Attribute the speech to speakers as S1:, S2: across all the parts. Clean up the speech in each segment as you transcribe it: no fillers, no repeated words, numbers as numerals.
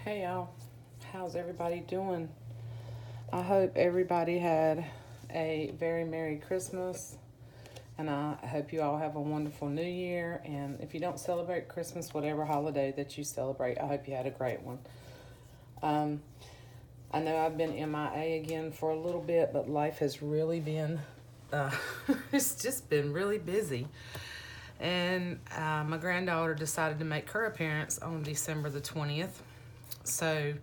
S1: Hey y'all, how's everybody doing? I hope everybody had a very Merry Christmas, and I hope you all have a wonderful New Year. And if you don't celebrate Christmas, whatever holiday that you celebrate, I hope you had a great one. I know I've been MIA again for a little bit, but life has really been, it's just been really busy. And my granddaughter decided to make her appearance on December the 20th. So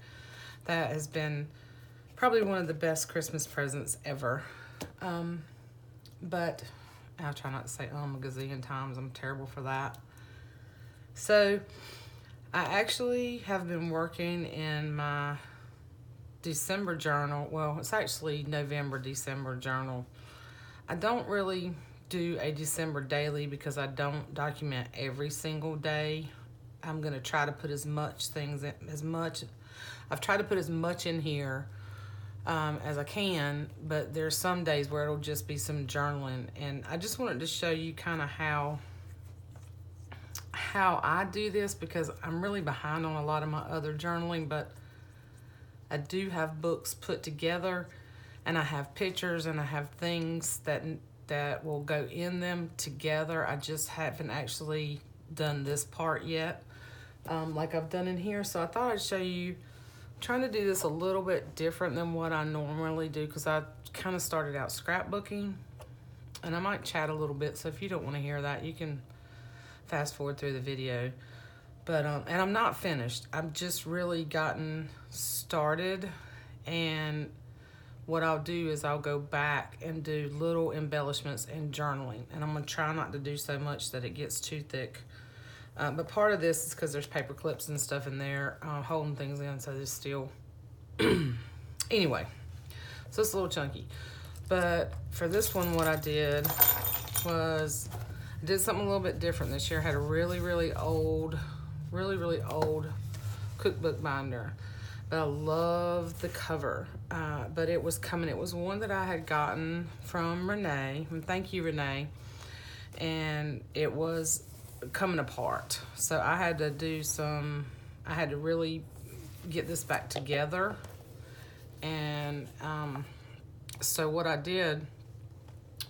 S1: that has been probably one of the best Christmas presents ever. But I'll try not to say a gazillion times. I'm terrible for that. So I actually have been working in my December journal. Well, it's actually November, December journal. I don't really do a December daily because I don't document every single day. I'm going to try to put I've tried to put as much in here as I can, but there's some days where it'll just be some journaling. And I just wanted to show you kind of how I do this, because I'm really behind on a lot of my other journaling, but I do have books put together, and I have pictures, and I have things that will go in them together. I just haven't actually done this part yet, like I've done in here. So I thought I'd show you. I'm trying to do this a little bit different than what I normally do, because I kind of started out scrapbooking, and I might chat a little bit. So if you don't want to hear that, you can fast forward through the video. But and I'm not finished. I've just really gotten started, and what I'll do is I'll go back and do little embellishments in journaling. And I'm going to try not to do so much that it gets too thick. But part of this is because there's paper clips and stuff in there holding things in, so there's still... Anyway, so it's a little chunky. But for this one, what I did was I did something a little bit different this year. I had a really old cookbook binder. But I love the cover. But it was one that I had gotten from Renee. And thank you, Renee. And it was coming apart. So I had to really get this back together. And so what I did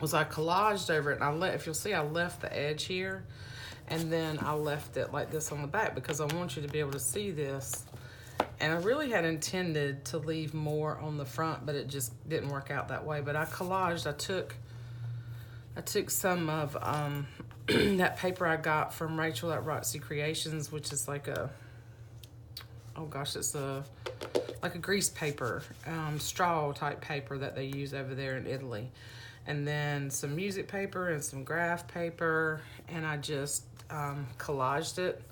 S1: was I collaged over it. And if you'll see, I left the edge here. And then I left it like this on the back, because I want you to be able to see this. And I really had intended to leave more on the front, but it just didn't work out that way. But I collaged. I took some of that paper I got from Rachel at Tracie Creations, which is like it's like a grease paper, straw type paper that they use over there in Italy. And then some music paper and some graph paper, and I just collaged it,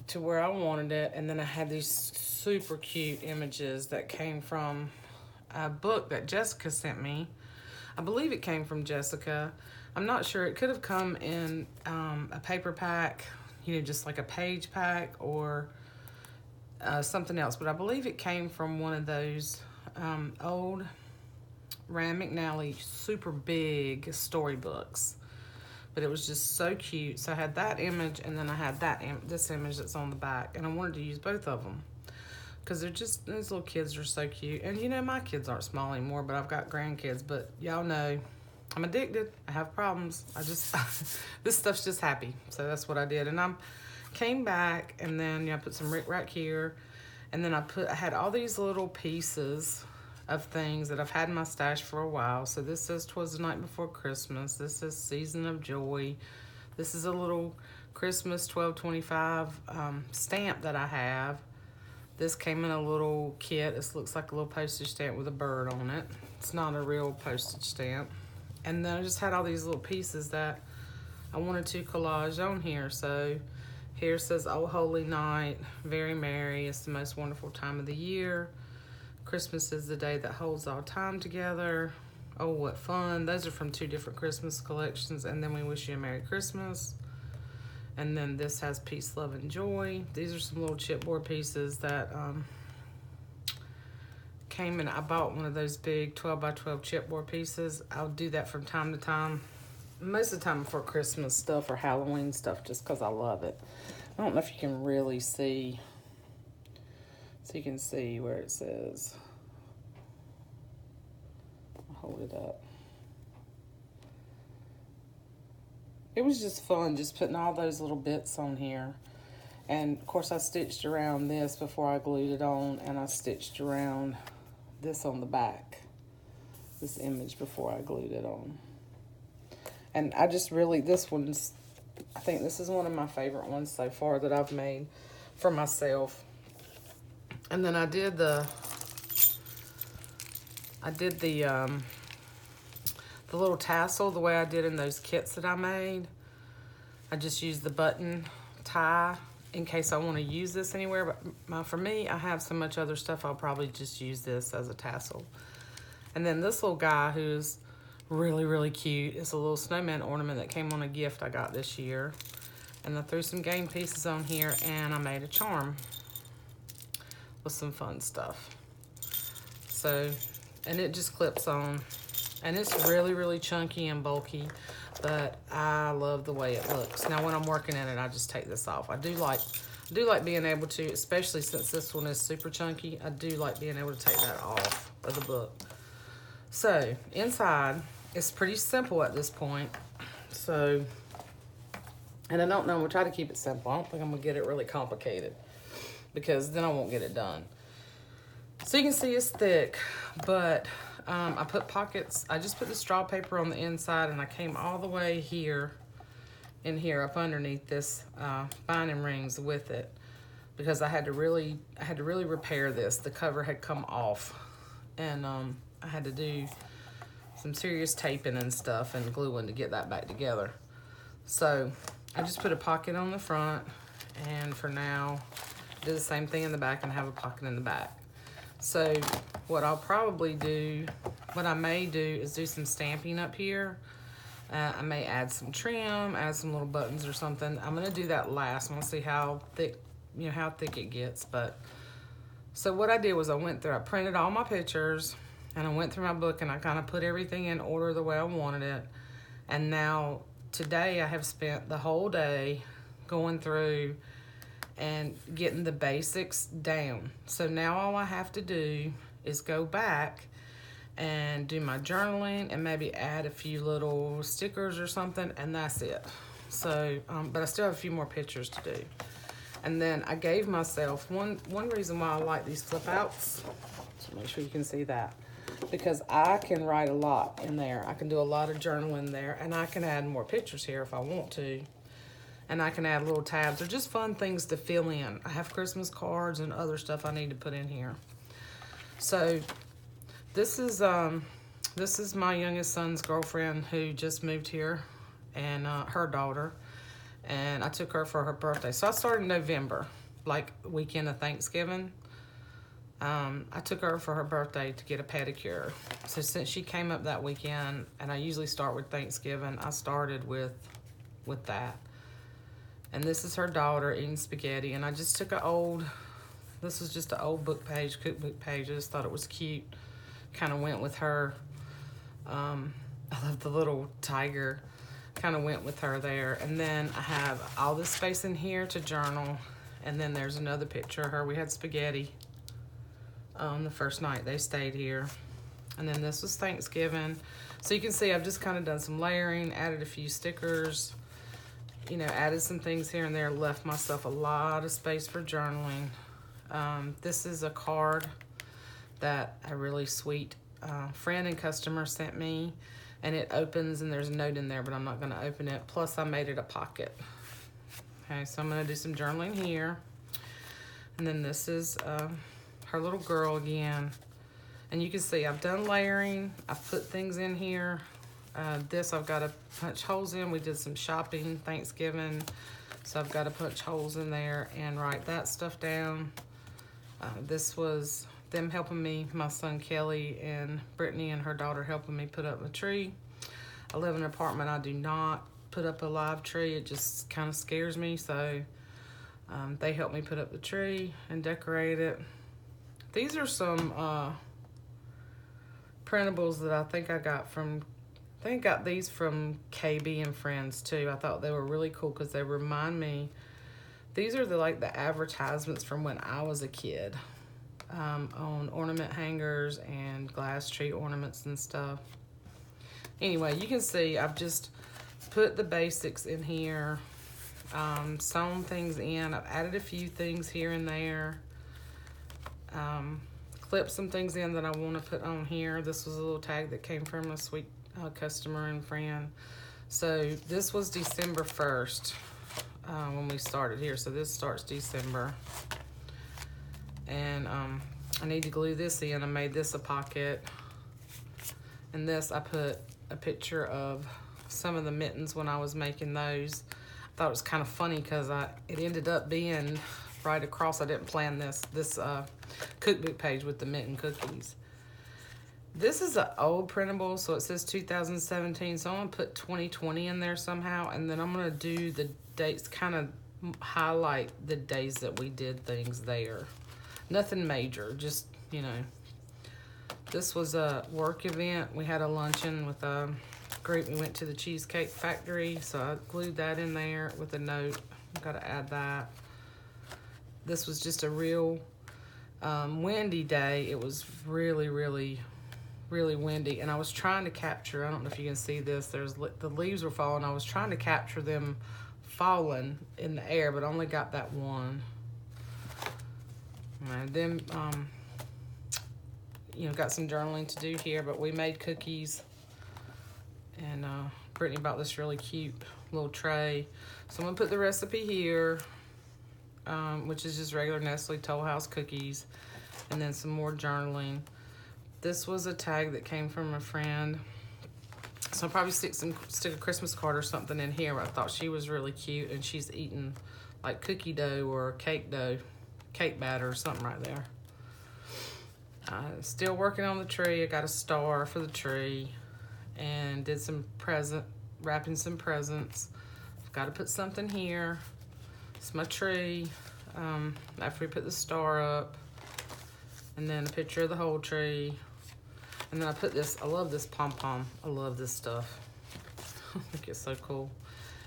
S1: to where I wanted it. And then I had these super cute images that came from a book that Jessica sent me. I believe it came from Jessica. I'm not sure. It could have come in a paper pack, just like a page pack, or something else. But I believe it came from one of those old Rand McNally super big storybooks. But it was just so cute. So I had that image, and then I had this image that's on the back. And I wanted to use both of them, because these little kids are so cute. And my kids aren't small anymore, but I've got grandkids. But y'all know I'm addicted. I have problems. This stuff's just happy. So that's what I did. And I came back, and then I put some rickrack here. And then I had all these little pieces of things that I've had in my stash for a while. So this says 'Twas the Night Before Christmas. This says Season of Joy. This is a little Christmas 1225 stamp that I have. This came in a little kit. This looks like a little postage stamp with a bird on it. It's not a real postage stamp. And then I just had all these little pieces that I wanted to collage on here. So here says, "Oh Holy Night, very merry. It's the most wonderful time of the year. Christmas is the day that holds all time together. Oh, what fun." Those are from 2 different Christmas collections. And then we wish you a Merry Christmas. And then this has peace, love, and joy. These are some little chipboard pieces that came in. I bought one of those big 12 by 12 chipboard pieces. I'll do that from time to time. Most of the time before Christmas stuff or Halloween stuff, just because I love it. I don't know if you can really see So you can see where it says, I'll hold it up. It was just fun just putting all those little bits on here. And of course I stitched around this before I glued it on, and I stitched around this on the back, this image, before I glued it on. And I just really, I think this is one of my favorite ones so far that I've made for myself. And then I did the little tassel the way I did in those kits that I made. I just used the button tie in case I want to use this anywhere. But for me, I have so much other stuff, I'll probably just use this as a tassel. And then this little guy who's really, really cute. It's a little snowman ornament that came on a gift I got this year. And I threw some game pieces on here, and I made a charm with some fun stuff. So, and it just clips on. And it's really, really chunky and bulky, but I love the way it looks. Now, when I'm working in it, I just take this off. I do like being able to, especially since this one is super chunky, I do like being able to take that off of the book. So, inside, it's pretty simple at this point. So, and I don't know, I'm gonna try to keep it simple. I don't think I'm gonna get it really complicated because then I won't get it done. So you can see it's thick, but I put pockets. I just put the straw paper on the inside, and I came all the way here, in here, up underneath this binding rings with it, because I had to really repair this. The cover had come off, and I had to do some serious taping and stuff and gluing to get that back together. So I just put a pocket on the front, and for now, do the same thing in the back and have a pocket in the back. So what I'll probably do, what I may do is do some stamping up here. I may add some trim, add some little buttons or something. I'm gonna do that last. I'm gonna see how thick, how thick it gets. But so what I did was I printed all my pictures, and I went through my book, and I kind of put everything in order the way I wanted it. And now today I have spent the whole day going through and getting the basics down. So now all I have to do is go back and do my journaling and maybe add a few little stickers or something, and that's it. So, but I still have a few more pictures to do. And then I gave myself one reason why I like these flip outs, so make sure you can see that, because I can write a lot in there. I can do a lot of journaling there, and I can add more pictures here if I want to. And I can add little tabs. They're just fun things to fill in. I have Christmas cards and other stuff I need to put in here. So this is my youngest son's girlfriend who just moved here, and her daughter. And I took her for her birthday. So I started in November, like weekend of Thanksgiving. I took her for her birthday to get a pedicure. So since she came up that weekend, and I usually start with Thanksgiving, I started with that. And this is her daughter eating spaghetti. And I just took this was just an old book page, cookbook page. I just thought it was cute. Kind of went with her. I love the little tiger. Kind of went with her there. And then I have all this space in here to journal. And then there's another picture of her. We had spaghetti the first night they stayed here. And then this was Thanksgiving. So you can see I've just kind of done some layering, added a few stickers, added some things here and there, left myself a lot of space for journaling. This is a card that a really sweet friend and customer sent me, and it opens and there's a note in there, but I'm not going to open it. Plus I made it a pocket. Okay, so I'm going to do some journaling here. And then this is her little girl again. And you can see I've done layering. I've put things in here. This I've got to punch holes in. We did some shopping Thanksgiving, so I've got to punch holes in there and write that stuff down. This was them helping me, my son Kelly and Brittany and her daughter helping me put up a tree. I live in an apartment. I do not put up a live tree. It just kind of scares me, so they helped me put up the tree and decorate it. These are some printables that I think I got these from KB and Friends too. I thought they were really cool because they remind me, these are the advertisements from when I was a kid. on ornament hangers and glass tree ornaments and stuff. Anyway, you can see I've just put the basics in here, sewn things in. I've added a few things here and there, clipped some things in that I want to put on here. This was a little tag that came from a sweet customer and friend. So this was December 1st when we started here. So this starts December. And I need to glue this in. I made this a pocket. And this, I put a picture of some of the mittens when I was making those. I thought it was kind of funny because it ended up being right across. I didn't plan this cookbook page with the mitten cookies. This is an old printable, so it says 2017. So I'm gonna put 2020 in there somehow, and then I'm gonna do the dates, kind of highlight the days that we did things there. Nothing major, just, you know. This was a work event. We had a luncheon with a group. We went to the Cheesecake Factory, so I glued that in there with a note. Gotta add that. This was just a real windy day. It was really, really, really windy, and I was trying to capture, I don't know if you can see this, the leaves were falling. I was trying to capture them falling in the air, but only got that one. And then, you know, got some journaling to do here, but we made cookies, and Brittany bought this really cute little tray. So I'm gonna put the recipe here, which is just regular Nestle Toll House cookies, and then some more journaling. This was a tag that came from a friend. So I'll probably stick a Christmas card or something in here. I thought she was really cute, and she's eating like cookie dough or cake batter or something right there. Still working on the tree. I got a star for the tree, and did some wrapping some presents. I've got to put something here. It's my tree. After we put the star up, and then a picture of the whole tree. And then I put this, I love this pom-pom. I love this stuff. I think it's so cool.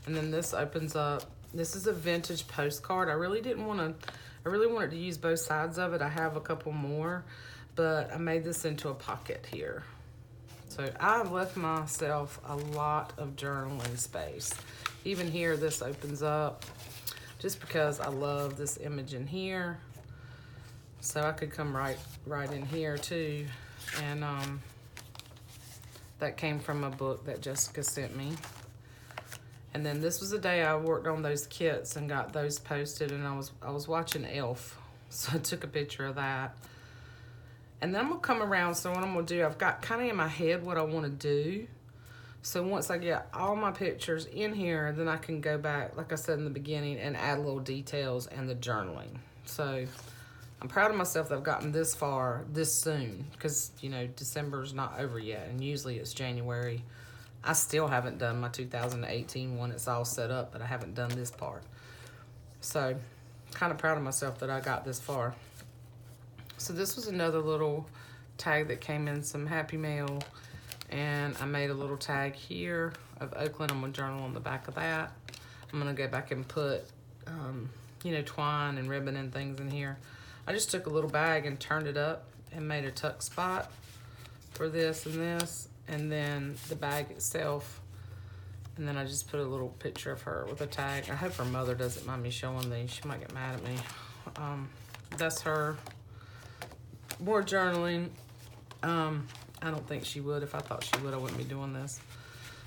S1: And then this opens up. This is a vintage postcard. I really wanted to use both sides of it. I have a couple more, but I made this into a pocket here. So I've left myself a lot of journaling space. Even here, this opens up just because I love this image in here. So I could come right in here too. And that came from a book that Jessica sent me. And then this was the day I worked on those kits and got those posted, and I was watching Elf, so I took a picture of that. And then I'm gonna come around, so what I'm gonna do, I've got kind of in my head what I wanna do. So once I get all my pictures in here, then I can go back, like I said in the beginning, and add little details and the journaling. So I'm proud of myself that I've gotten this far this soon, because, you know, December's not over yet, and usually it's January. I still haven't done my 2018 one. It's all set up, but I haven't done this part. So kind of proud of myself that I got this far. So this was another little tag that came in some Happy Mail, and I made a little tag here of Oakland. I'm gonna journal on the back of that. I'm gonna go back and put, you know, twine and ribbon and things in here. I just took a little bag and turned it up and made a tuck spot for this and this, and then the bag itself, and then I just put a little picture of her with a tag. I hope her mother doesn't mind me showing these. She might get mad at me. That's her. More journaling. I don't think she would. If I thought she would, I wouldn't be doing this.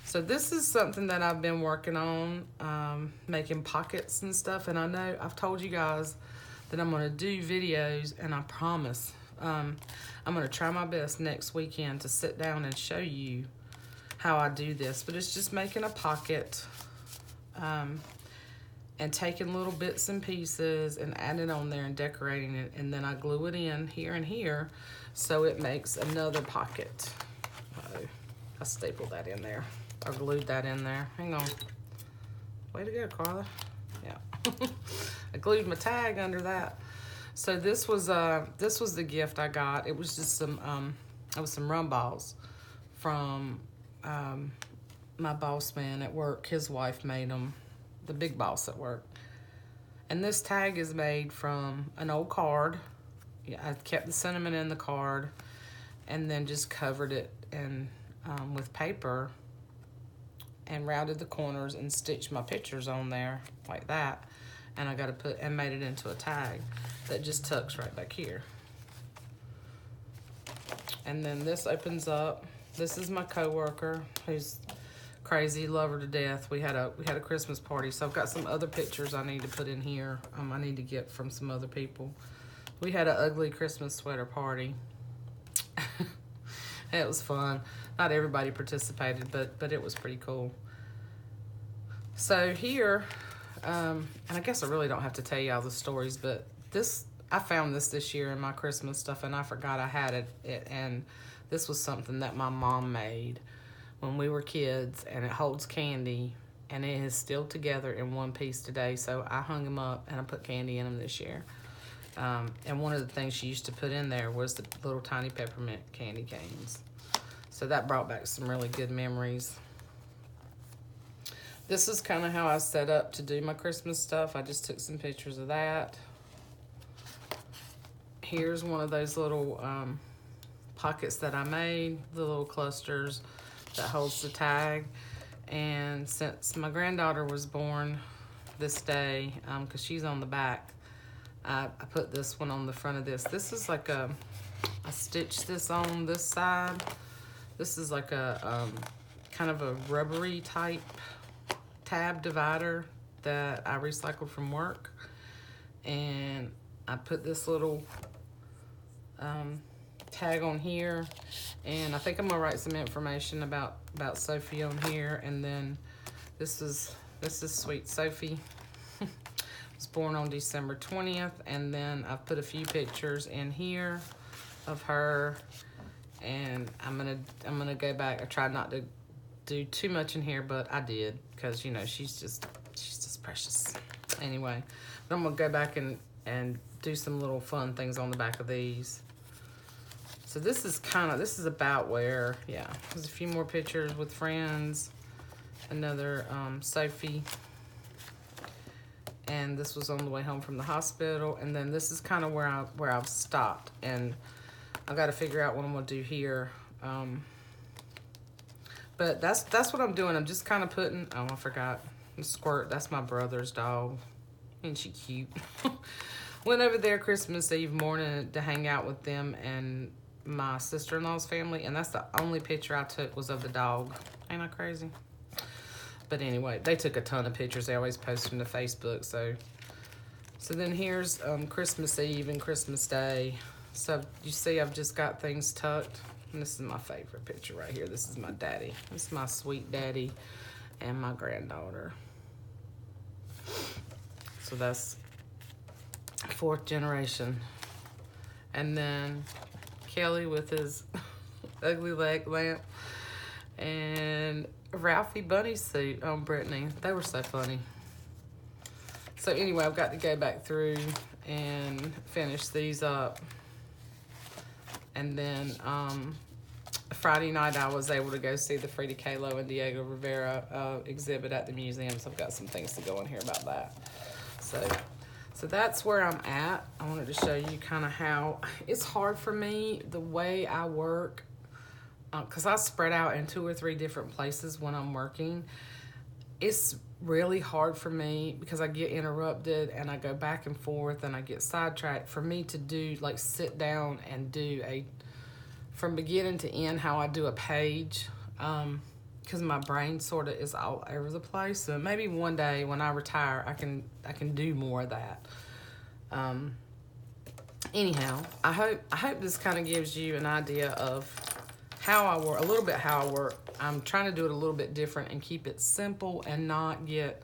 S1: So this is something that I've been working on, making pockets and stuff. And I know I've told you guys that I'm gonna do videos, and I promise I'm gonna try my best next weekend to sit down and show you how I do this. But it's just making a pocket, and taking little bits and pieces and adding it on there and decorating it, and then I glue it in here and here so it makes another pocket. I stapled that in there. I glued that in there. Hang on. Way to go, Carla. Yeah. I glued my tag under that. So this was the gift I got. It was just some rum balls from my boss man at work. His wife made them, the big boss at work. And this tag is made from an old card, I kept the sentiment in the card and then just covered it with paper and rounded the corners and stitched my pictures on there like that. And I got to put, and made it into a tag that just tucks right back here. And then this opens up. This is my coworker who's crazy, love her to death. We had a Christmas party, so I've got some other pictures I need to put in here. I need to get from some other people. We had an ugly Christmas sweater party. It was fun. Not everybody participated, but it was pretty cool. So here, and I guess I really don't have to tell you all the stories, but I found this year in my Christmas stuff, and I forgot I had it, and this was something that my mom made when we were kids, and it holds candy, and it is still together in one piece today. So I hung them up, and I put candy in them this year. And one of the things she used to put in there was the little tiny peppermint candy canes. So that brought back some really good memories. This is kind of how I set up to do my Christmas stuff. I just took some pictures of that. Here's one of those little pockets that I made, the little clusters that holds the tag. And since my granddaughter was born this day, because she's on the back, I put this one on the front of this. This is like I stitched this on this side. This is like a kind of a rubbery type tab divider that I recycled from work. And I put this little tag on here, and I think I'm gonna write some information about Sophie on here. And then this is sweet Sophie. Was born on December 20th, and then I've put a few pictures in here of her, and I'm gonna go back. I tried not to do too much in here, but I did, because you know she's just precious. Anyway, but I'm gonna go back and do some little fun things on the back of these. So this is about where, yeah, there's a few more pictures with friends, another Sophie. And this was on the way home from the hospital. And then this is kind of where I've stopped. And I've got to figure out what I'm going to do here. But that's what I'm doing. I'm just kind of putting, oh, I forgot. Squirt, that's my brother's dog. Ain't she cute? Went over there Christmas Eve morning to hang out with them and my sister-in-law's family. And that's the only picture I took was of the dog. Ain't I crazy? But anyway, they took a ton of pictures. They always post them to Facebook. So then here's Christmas Eve and Christmas Day. So you see I've just got things tucked. And this is my favorite picture right here. This is my daddy. This is my sweet daddy and my granddaughter. So that's 4th generation. And then Kelly with his ugly leg lamp. And Ralphie bunny suit on Brittany. They were so funny. So anyway, I've got to go back through and finish these up. And then Friday night I was able to go see the Frida Kahlo and Diego Rivera exhibit at the museum. So I've got some things to go in here about that. So that's where I'm at. I wanted to show you kind of how it's hard for me, the way I work. Because I spread out in 2 or 3 different places when I'm working. It's really hard for me because I get interrupted and I go back and forth and I get sidetracked. For me to do, like, sit down and do from beginning to end, how I do a page, because my brain sort of is all over the place. So maybe one day when I retire, I can do more of that. Anyhow, I hope this kind of gives you an idea of how I work, a little bit how I work. I'm trying to do it a little bit different and keep it simple and not get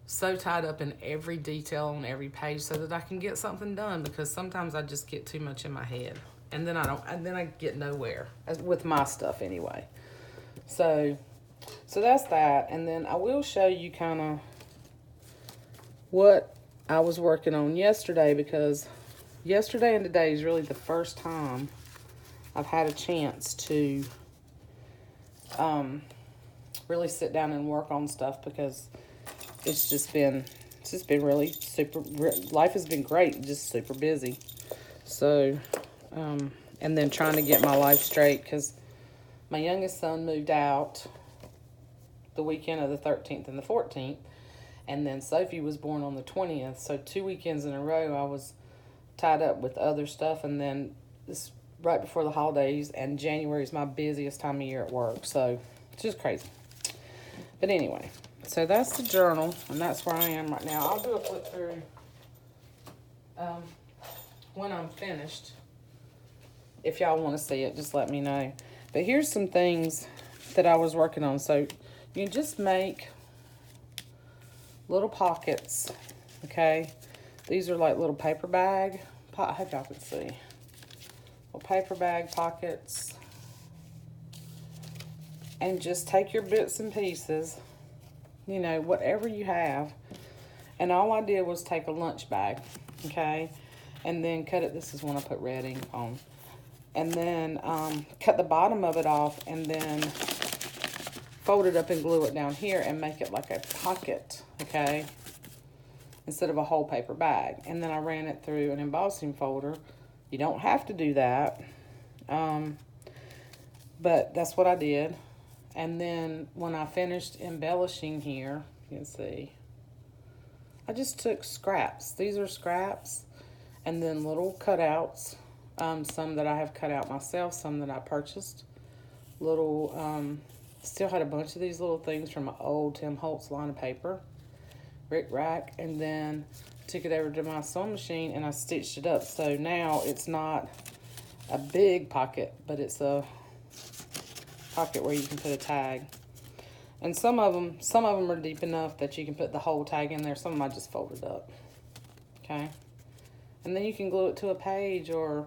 S1: so tied up in every detail on every page so that I can get something done, because sometimes I just get too much in my head and then I get nowhere with my stuff anyway. So that's that. And then I will show you kind of what I was working on yesterday, because yesterday and today is really the first time I've had a chance to really sit down and work on stuff, because it's just been really life has been great, just super busy. So, and then trying to get my life straight because my youngest son moved out the weekend of the 13th and the 14th. And then Sophie was born on the 20th. So 2 weekends in a row, I was tied up with other stuff. And then this right before the holidays. And January is my busiest time of year at work. So it's just crazy. But anyway, so that's the journal. And that's where I am right now. I'll do a flip through when I'm finished. If y'all want to see it, just let me know. But here's some things that I was working on. So you just make little pockets, okay? These are like little paper bag. I hope y'all can see. Little paper bag pockets. And just take your bits and pieces, you know, whatever you have. And all I did was take a lunch bag, okay? And then cut it. This is when I put red ink on. And then cut the bottom of it off and then fold it up and glue it down here and make it like a pocket, okay? Instead of a whole paper bag. And then I ran it through an embossing folder. You don't have to do that. But that's what I did. And then when I finished embellishing here, you can see, I just took scraps. These are scraps. And then little cutouts. Some that I have cut out myself, some that I purchased. Little, still had a bunch of these little things from my old Tim Holtz line of paper. Rick Rack. And then took it over to my sewing machine and I stitched it up. So now it's not a big pocket, but it's a pocket where you can put a tag. And some of them are deep enough that you can put the whole tag in there. Some of them I just folded up. Okay. And then you can glue it to a page or,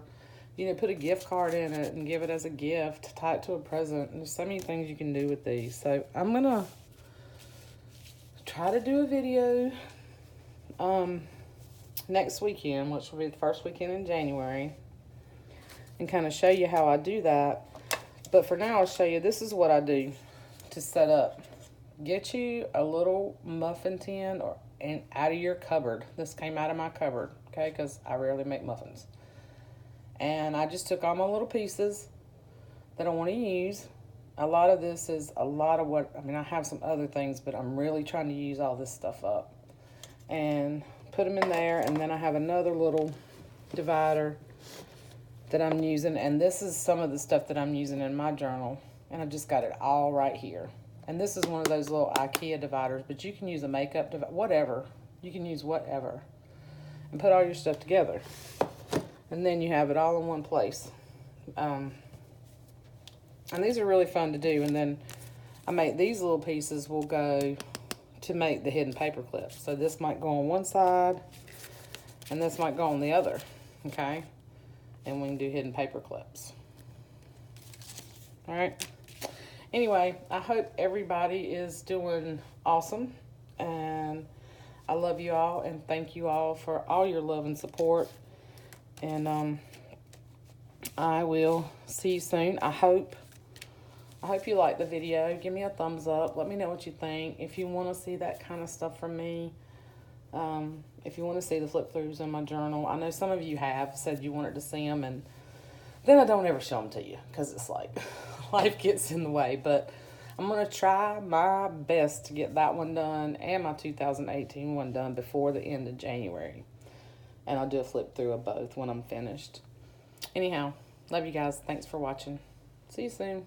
S1: you know, put a gift card in it and give it as a gift, tie it to a present. There's so many things you can do with these. So I'm going to try to do a video next weekend, which will be the first weekend in January, and kind of show you how I do that. But for now, I'll show you, this is what I do to set up. Get you a little muffin tin and out of your cupboard. This came out of my cupboard, okay, because I rarely make muffins. And I just took all my little pieces that I want to use. A lot of this is a lot of what, I mean, I have some other things, but I'm really trying to use all this stuff up. And put them in there, and then I have another little divider that I'm using, and this is some of the stuff that I'm using in my journal, and I just got it all right here. And this is one of those little IKEA dividers, but you can use a makeup divider, whatever. You can use whatever, and put all your stuff together. And then you have it all in one place. And these are really fun to do. And then I make these little pieces will go to make the hidden paper clips. So this might go on one side, and this might go on the other, okay? And we can do hidden paper clips. All right. Anyway, I hope everybody is doing awesome. And I love you all, and thank you all for all your love and support. And I will see you soon. I hope you liked the video. Give me a thumbs up. Let me know what you think. If you want to see that kind of stuff from me, if you want to see the flip throughs in my journal, I know some of you have said you wanted to see them, and then I don't ever show them to you because it's like life gets in the way. But I'm going to try my best to get that one done and my 2018 one done before the end of January. And I'll do a flip through of both when I'm finished. Anyhow, love you guys. Thanks for watching. See you soon.